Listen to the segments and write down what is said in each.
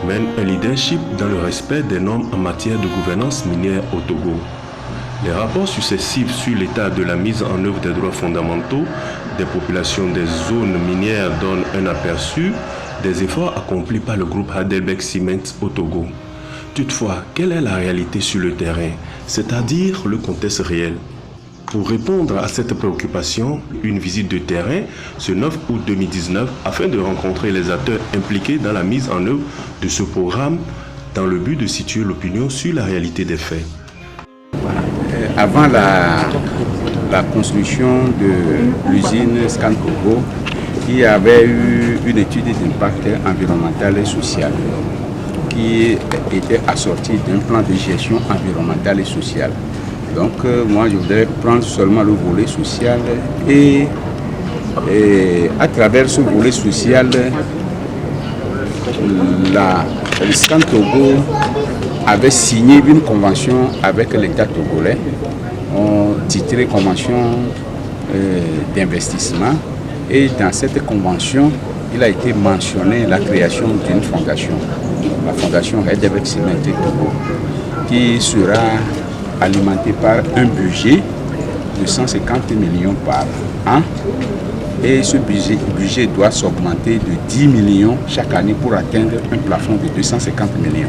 mène un leadership dans le respect des normes en matière de gouvernance minière au Togo. Les rapports successifs sur l'état de la mise en œuvre des droits fondamentaux des populations des zones minières donnent un aperçu des efforts accomplis par le groupe Heidelberg Cement au Togo. Toutefois, quelle est la réalité sur le terrain, c'est-à-dire le contexte réel? Pour répondre à cette préoccupation, une visite de terrain ce 9 août 2019 afin de rencontrer les acteurs impliqués dans la mise en œuvre de ce programme dans le but de situer l'opinion sur la réalité des faits. Avant la construction de l'usine Scan Togo, il y avait eu une étude d'impact environnemental et social qui était assortie d'un plan de gestion environnementale et sociale. Donc moi je voudrais prendre seulement le volet social et à travers ce volet social, le Scan Togo avait signé une convention avec l'État togolais, titrée convention d'investissement, et dans cette convention il a été mentionné la création d'une fondation, la fondation Heidelberg Cement Togo, qui sera alimenté par un budget de 150 millions par an, et ce budget doit s'augmenter de 10 millions chaque année pour atteindre un plafond de 250 millions.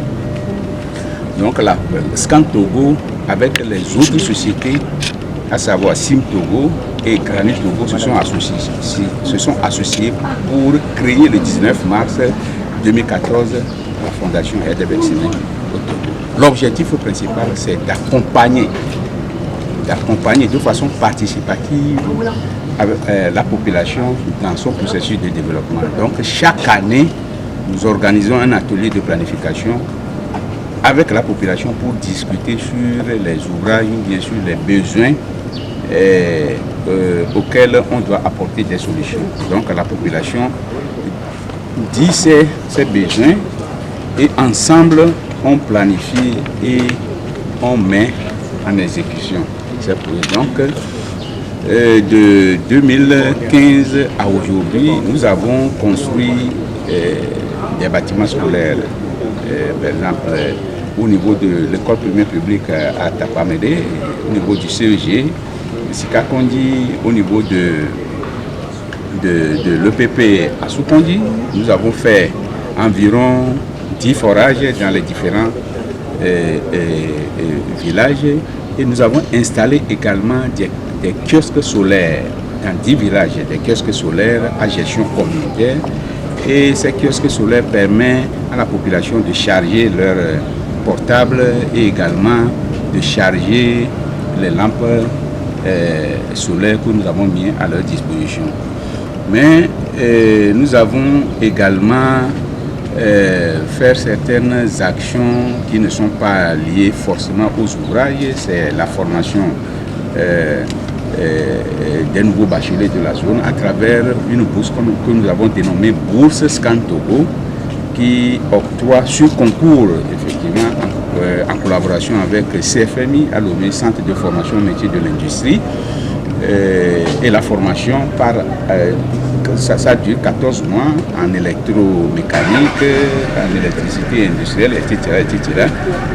Donc la Scan Togo avec les autres sociétés, à savoir Sim Togo et Granit Togo, se sont associés pour créer le 19 mars 2014 la fondation Heidelberg Cement au Togo. L'objectif principal, c'est d'accompagner de façon participative la population dans son processus de développement. Donc chaque année, nous organisons un atelier de planification avec la population pour discuter sur les ouvrages ou bien sûr les besoins auxquels on doit apporter des solutions. Donc la population dit ses besoins et ensemble on planifie et on met en exécution. C'est pour donc de 2015 à aujourd'hui, nous avons construit des bâtiments scolaires, par exemple au niveau de l'école primaire publique à Tapamede, au niveau du CEG, Sikakondi, au niveau de l'EPP à Soukondi. Nous avons fait environ 10 forages dans les différents villages, et nous avons installé également des kiosques solaires dans 10 villages, des kiosques solaires à gestion communautaire, et ces kiosques solaires permettent à la population de charger leurs portables et également de charger les lampes solaires que nous avons mis à leur disposition. Mais nous avons également faire certaines actions qui ne sont pas liées forcément aux ouvrages. C'est la formation des nouveaux bacheliers de la zone à travers une bourse que nous avons dénommée Bourse Scan Togo, qui octroie sur concours, effectivement, en collaboration avec CFMI, à Lomé, Centre de formation métier de l'industrie, et la formation par ça dure 14 mois en électromécanique, en électricité industrielle, etc., etc.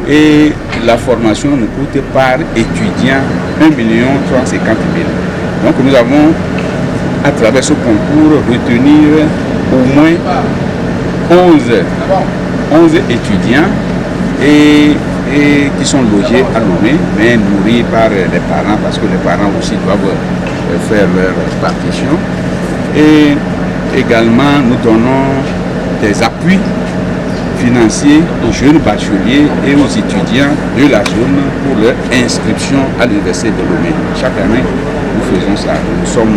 Et la formation nous coûte par étudiant 1 350 000. Donc nous avons, à travers ce concours, retenir au moins 11 étudiants et qui sont logés à Lomé, mais nourris par les parents, parce que les parents aussi doivent faire leur partition. Et également, nous donnons des appuis financiers aux jeunes bacheliers et aux étudiants de la zone pour leur inscription à l'université de Lomé. Chaque année, nous faisons ça. Nous sommes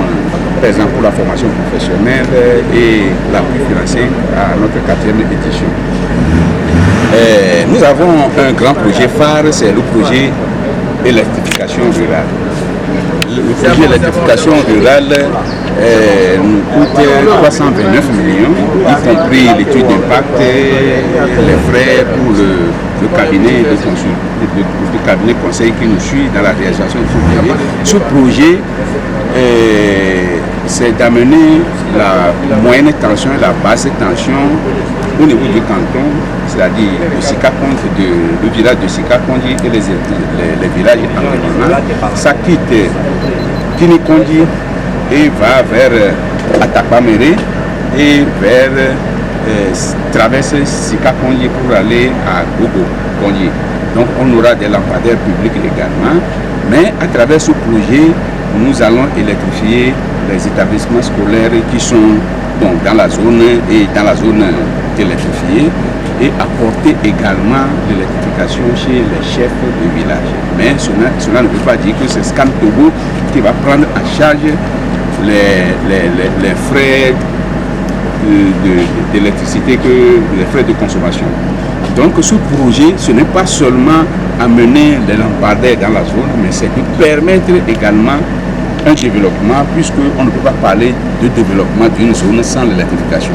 présents pour la formation professionnelle et l'appui financier à notre 4e édition. Nous avons un grand projet phare, c'est le projet électrification rurale. Le projet d'électrification rurale nous coûte 329 millions, y compris l'étude d'impact, les frais pour le cabinet conseil qui nous suit dans la réalisation de ce projet. Ce projet c'est d'amener la moyenne tension et la basse tension au niveau du canton, c'est-à-dire le village de Sikakondi et les villages environnants. Ça quitte Kinikondi et va vers Atapamere et traverse Sikakondi pour aller à Gogo-Kondi. Donc on aura des lampadaires publics également, mais à travers ce projet, nous allons électrifier les établissements scolaires qui sont dans la zone électrifiée et apporter également l'électrification chez les chefs de village. Mais cela ne veut pas dire que c'est Scan Togo qui va prendre en charge les frais d'électricité, les frais de consommation. Donc ce projet, ce n'est pas seulement amener les lampadaires dans la zone, mais c'est de permettre également un développement, puisqu'on ne peut pas parler de développement d'une zone sans l'électrification.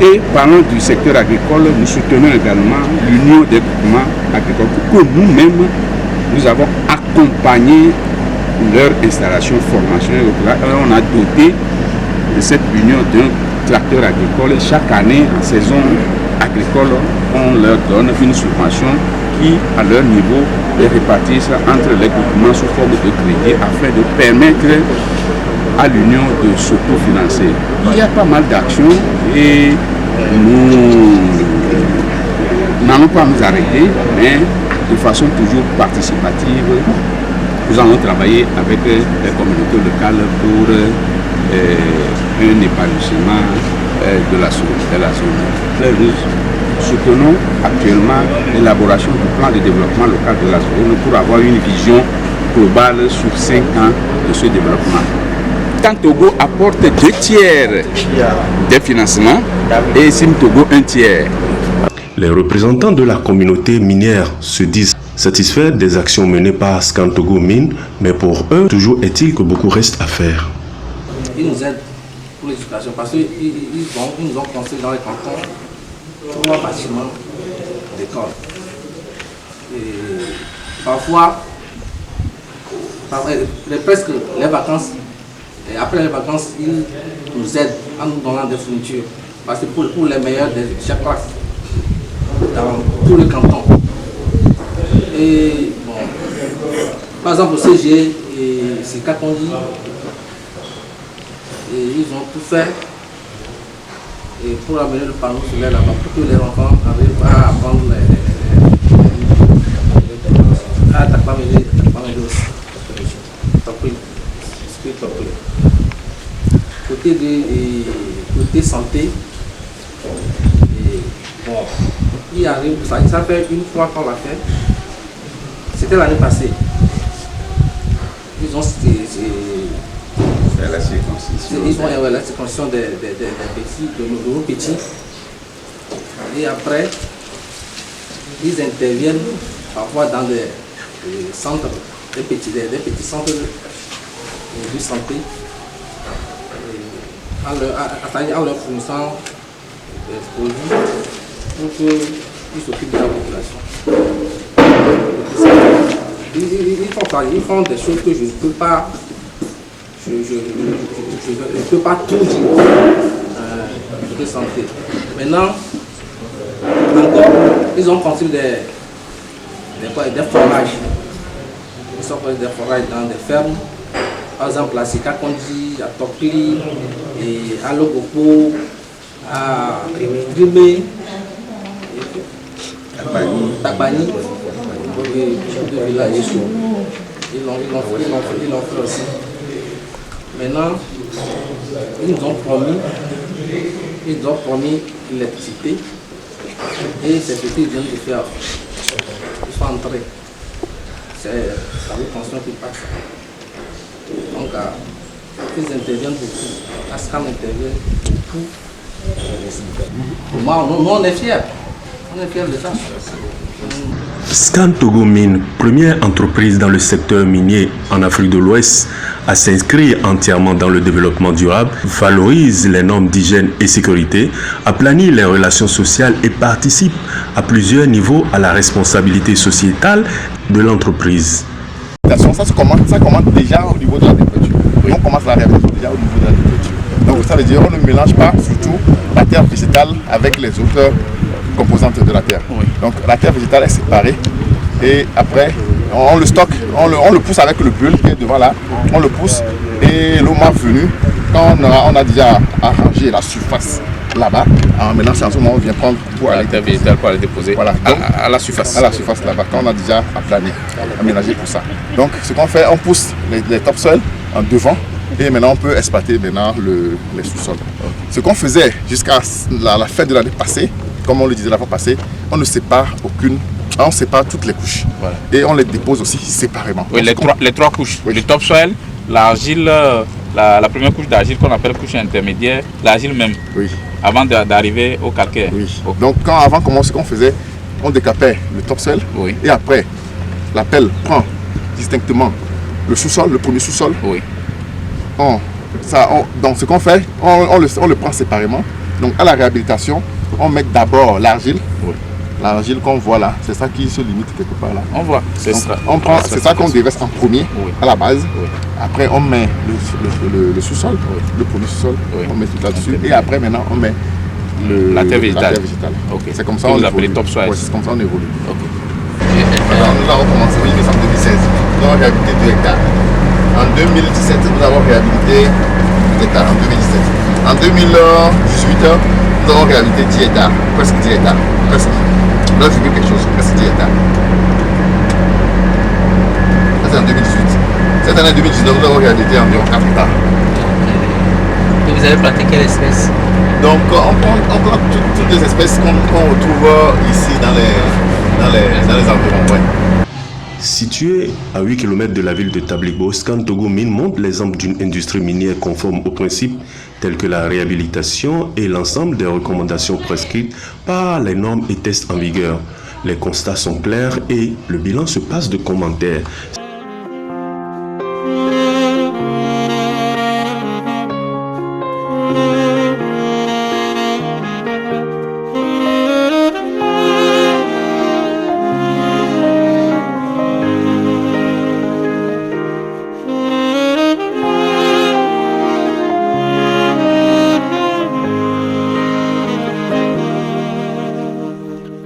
Et parlant du secteur agricole, nous soutenons également l'Union des groupements agricoles, que nous-mêmes, nous avons accompagné leur installation, formation. On a doté de cette union d'un tracteur agricole. Chaque année, en saison agricole, on leur donne une subvention qui, à leur niveau, les répartissent entre les groupements sous forme de crédit afin de permettre à l'Union de s'autofinancer. Il y a pas mal d'actions et nous n'allons pas nous arrêter, mais de façon toujours participative. Nous allons travailler avec les communautés locales pour un épanouissement de la zone. Nous soutenons actuellement l'élaboration du plan de développement local de la zone pour avoir une vision globale sur 5 ans de ce développement. Quand Togo apporte 2/3 des financements et Sim Togo 1/3. Les représentants de la communauté minière se disent satisfaits des actions menées par Scan Togo Mine, mais pour eux, toujours est-il que beaucoup reste à faire. Ils nous aident pour l'éducation parce qu'ils nous ont construit dans les cantons 3 bâtiments d'école. Et parfois, presque les vacances, et après les vacances, ils nous aident en nous donnant des fournitures. Parce que pour les meilleurs de chaque classe, dans tout le canton. Et bon, par exemple au CG, c'est Kakondi, et ils ont tout fait et pour amener le panneau solaire là-bas pour que les enfants arrivent à apprendre à Takpamele aussi. Côté santé, bon, il arrive, ça fait une fois qu'on l'a fait, c'était l'année passée. Ils ont la circoncision. Ils font la circoncision des petits, de nos petits. Et après, ils interviennent parfois dans des centres, des petits centres de santé, en leur fournissant des produits pour qu'ils s'occupent de la population. Ils font des choses que je ne peux pas. Je ne peux pas tout dire de santé. Maintenant, encore, ils ont construit des forages. Ils ont construit des forages dans des fermes. Par exemple, à Sikakondi, à Tokli, et à Logopo, à Grimé, Tabani, deux villages. Ils l'ont fait aussi. Maintenant, ils nous ont promis l'électricité et c'est ce qu'ils viennent de faire. Ils sont entrés. C'est la reconstruction qui passe. Donc, ils interviennent beaucoup. Ascam intervient beaucoup. Pour moi, nous, on est fiers. On est fiers de ça. Scan Togo Mine, première entreprise dans le secteur minier en Afrique de l'Ouest, à s'inscrire entièrement dans le développement durable, valorise les normes d'hygiène et sécurité, aplanit les relations sociales et participe à plusieurs niveaux à la responsabilité sociétale de l'entreprise. Ça commence déjà au niveau de la température. Et on commence la réhabilitation déjà au niveau de l'agriculture. Donc ça veut dire qu'on ne mélange pas surtout la terre végétale avec les autres composantes de la terre. Oui. Donc la terre végétale est séparée et après on le stocke, on le pousse avec le bulle qui est devant là, on le pousse et le mois venu, quand on a déjà arrangé la surface là-bas, en maintenant c'est en ce moment on vient prendre pour La aller terre végétale pour aller déposer voilà, donc, à la surface. à la surface là-bas, quand on a déjà aplani, aménagé pour ça. Donc ce qu'on fait, on pousse les topsoil en devant et maintenant on peut exploiter maintenant les sous-sols. Ce qu'on faisait jusqu'à la fin de l'année passée, comme on le disait la fois passée, on ne sépare on sépare toutes les couches. Voilà. Et on les dépose aussi séparément. Oui, Donc, les trois couches. Oui. Le topsoil, l'argile, la première couche d'argile qu'on appelle couche intermédiaire, l'argile même, oui, avant d'arriver au calcaire. oui. Ok. Donc avant, ce qu'on faisait, on décapait le topsoil Oui. et après, la pelle prend distinctement le sous-sol, le premier sous-sol. Oui. Donc ce qu'on fait, on le prend séparément. Donc à la réhabilitation, on met d'abord l'argile. Oui. L'argile qu'on voit là, c'est ça qui se limite quelque part là. On voit. Donc, c'est ça qu'on déverse en premier, Oui. à la base. Oui. Après on met le sous-sol, Oui. le premier sous-sol, Oui. on met tout là-dessus. Et après maintenant on met la terre végétale. Ok. Ok. C'est comme ça Que on vous appelez évolue. topsoil. Ouais, c'est comme ça on évolue. Ok. Alors, nous avons commencé en 2016. Nous avons réhabilité 2 hectares. En 2017, nous avons réhabilité 2 hectares. En 2017. En 2018, nous avons réhabilité 10 hectares. Presque 10 hectares. Presque. 9, quelque chose. Presque 10 hectares. Ça, c'est en 2018. Cette année 2019, nous avons réhabilité environ 4 hectares. Et vous avez planté quelle espèce? Donc, on plante toutes les espèces qu'on retrouve ici dans les environs. Ouais. Situé à 8 km de la ville de Tabligbo, Scan Togo Mine montre l'exemple d'une industrie minière conforme aux principes tels que la réhabilitation et l'ensemble des recommandations prescrites par les normes et tests en vigueur. Les constats sont clairs et le bilan se passe de commentaires.